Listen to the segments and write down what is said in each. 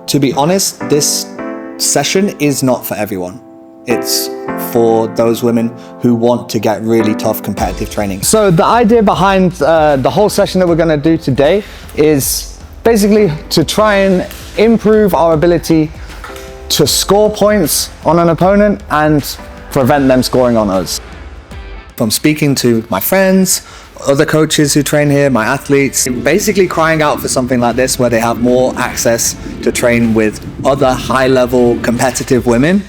To be honest, this session is not for everyone. It's for those women who want to get really tough competitive training. So the idea behind the whole session that we're going to do today is basically to try and improve our ability to score points on an opponent and prevent them scoring on us. From speaking to my friends, other coaches who train here, my athletes, basically crying out for something like this where they have more access to train with other high-level competitive women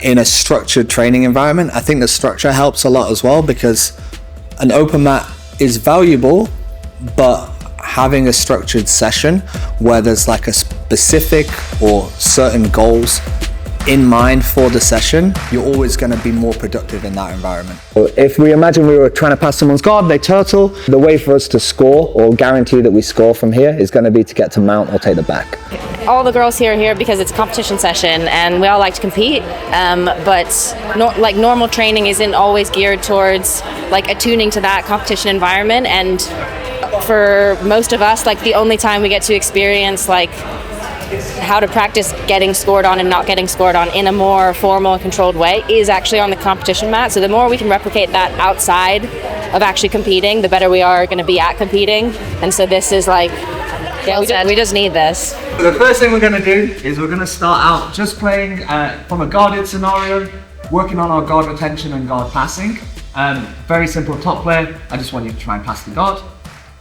in a structured training environment. I think the structure helps a lot as well, because an open mat is valuable, but having a structured session where there's like a specific or certain goals in mind for the session, you're always going to be more productive in that environment. If we imagine we were trying to pass someone's guard, they turtle, the way for us to score or guarantee that we score from here is going to be to get to mount or take the back. All the girls here are here because it's a competition session and we all like to compete, but normal training isn't always geared towards like attuning to that competition environment, and for most of us, like the only time we get to experience like how to practice getting scored on and not getting scored on in a more formal and controlled way is actually on the competition mat. So the more we can replicate that outside of actually competing, the better we are going to be at competing. And so this is like, we just need this. So the first thing we're going to do is we're going to start out just playing from a guarded scenario, working on our guard retention and guard passing. Very simple. Top player, I just want you to try and pass the guard.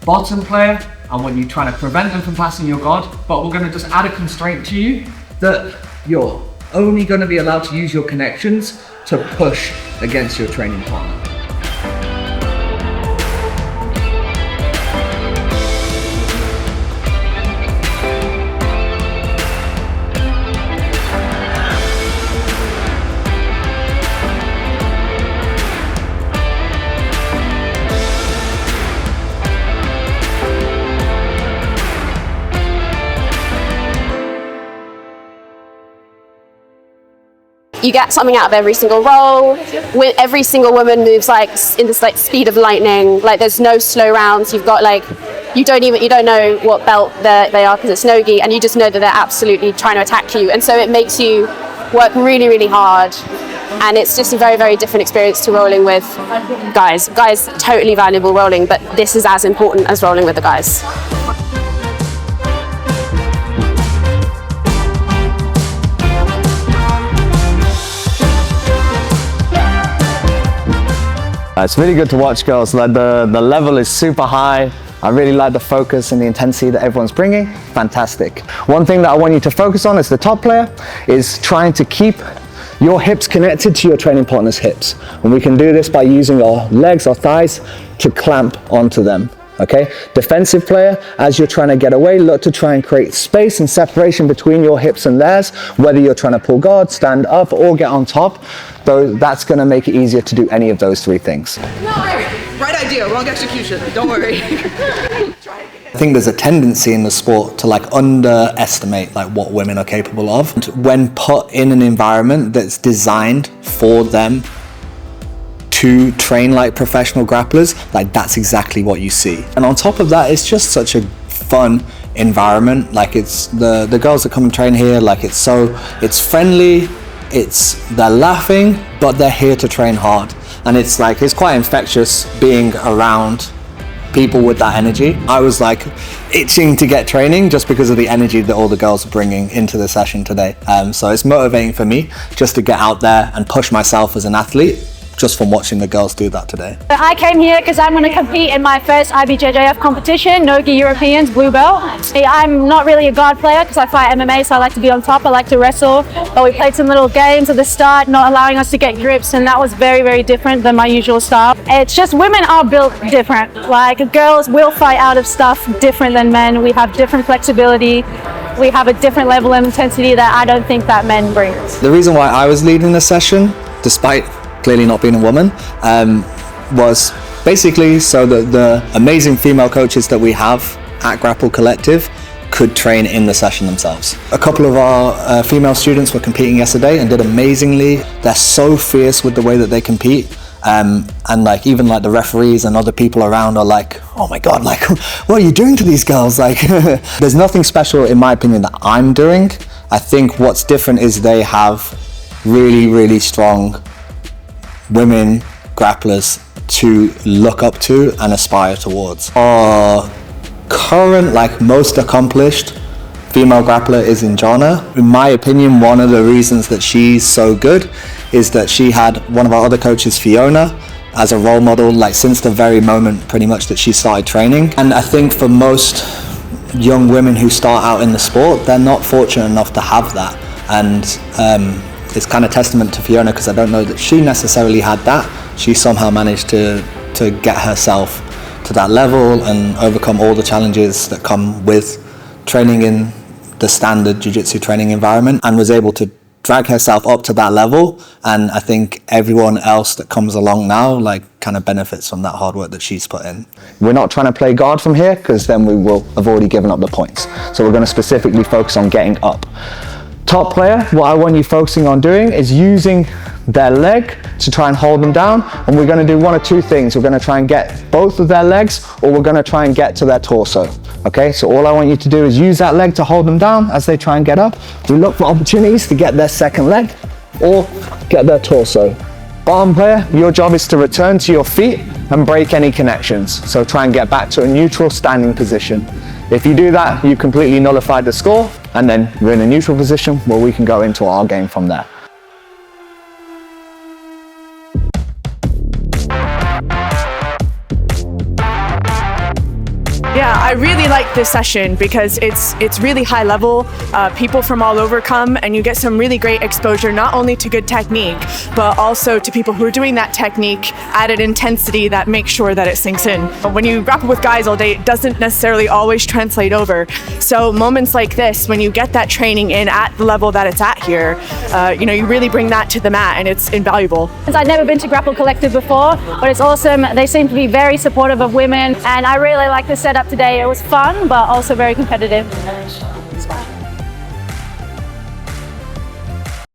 Bottom player, I want you trying to prevent them from passing your guard, but we're going to just add a constraint to you that you're only going to be allowed to use your connections to push against your training partner. You get something out of every single roll. Every single woman moves like in this like speed of lightning. Like there's no slow rounds. You've got like you don't know what belt they are because it's no-gi, and you just know that they're absolutely trying to attack you. And so it makes you work really, really hard. And it's just a very, very different experience to rolling with guys. Guys, totally valuable rolling, but this is as important as rolling with the guys. It's really good to watch, girls. Like the level is super high. I really like the focus and the intensity that everyone's bringing. Fantastic. One thing that I want you to focus on as the top player is trying to keep your hips connected to your training partner's hips. And we can do this by using our legs, our thighs to clamp onto them. Okay, defensive player, as you're trying to get away, look to try and create space and separation between your hips and theirs, whether you're trying to pull guard, stand up, or get on top. Though that's going to make it easier to do any of those three things. No, right idea, wrong execution. Don't worry. I think there's a tendency in the sport to like underestimate like what women are capable of. And when put in an environment that's designed for them to train like professional grapplers, like that's exactly what you see. And on top of that, it's just such a fun environment. Like it's the girls that come and train here, like it's friendly, they're laughing, but they're here to train hard. And it's quite infectious being around people with that energy. I was like itching to get training just because of the energy that all the girls are bringing into the session today. So it's motivating for me just to get out there and push myself as an athlete, just from watching the girls do that today. I came here because I'm going to compete in my first IBJJF competition, No-Gi Europeans, blue belt. I'm not really a guard player because I fight MMA, so I like to be on top, I like to wrestle. But we played some little games at the start, not allowing us to get grips, and that was very, very different than my usual style. It's just women are built different. Like girls will fight out of stuff different than men. We have different flexibility. We have a different level of intensity that I don't think that men bring. The reason why I was leading the session, despite clearly not being a woman, was basically so that the amazing female coaches that we have at Grapple Collective could train in the session themselves. A couple of our female students were competing yesterday and did amazingly. They're so fierce with the way that they compete. And like even like the referees and other people around are like, oh my God, like what are you doing to these girls? Like there's nothing special in my opinion that I'm doing. I think what's different is they have really, really strong women grapplers to look up to and aspire towards. Our current, like most accomplished female grappler is Injana. In my opinion, one of the reasons that she's so good is that she had one of our other coaches, Fiona, as a role model, like since the very moment pretty much that she started training. And I think for most young women who start out in the sport, they're not fortunate enough to have that. And it's kind of testament to Fiona, because I don't know that she necessarily had that. She somehow managed to get herself to that level and overcome all the challenges that come with training in the standard jiu-jitsu training environment, and was able to drag herself up to that level. And I think everyone else that comes along now like kind of benefits from that hard work that she's put in. We're not trying to play guard from here, because then we will have already given up the points. So we're going to specifically focus on getting up. Top player, what I want you focusing on doing is using their leg to try and hold them down, and we're going to do one of two things. We're going to try and get both of their legs, or we're going to try and get to their torso. Okay, so all I want you to do is use that leg to hold them down as they try and get up. We look for opportunities to get their second leg or get their torso. Bottom player, your job is to return to your feet and break any connections. So try and get back to a neutral standing position. If you do that, you completely nullified the score, and then we're in a neutral position where we can go into our game from there. Yeah, I really like this session because it's really high level. People from all over come, and you get some really great exposure, not only to good technique, but also to people who are doing that technique at an intensity that makes sure that it sinks in. When you grapple with guys all day, it doesn't necessarily always translate over. So moments like this, when you get that training in at the level that it's at here, you really bring that to the mat, and it's invaluable. I've never been to Grapple Collective before, but it's awesome. They seem to be very supportive of women, and I really like the setup today. It was fun, but also very competitive.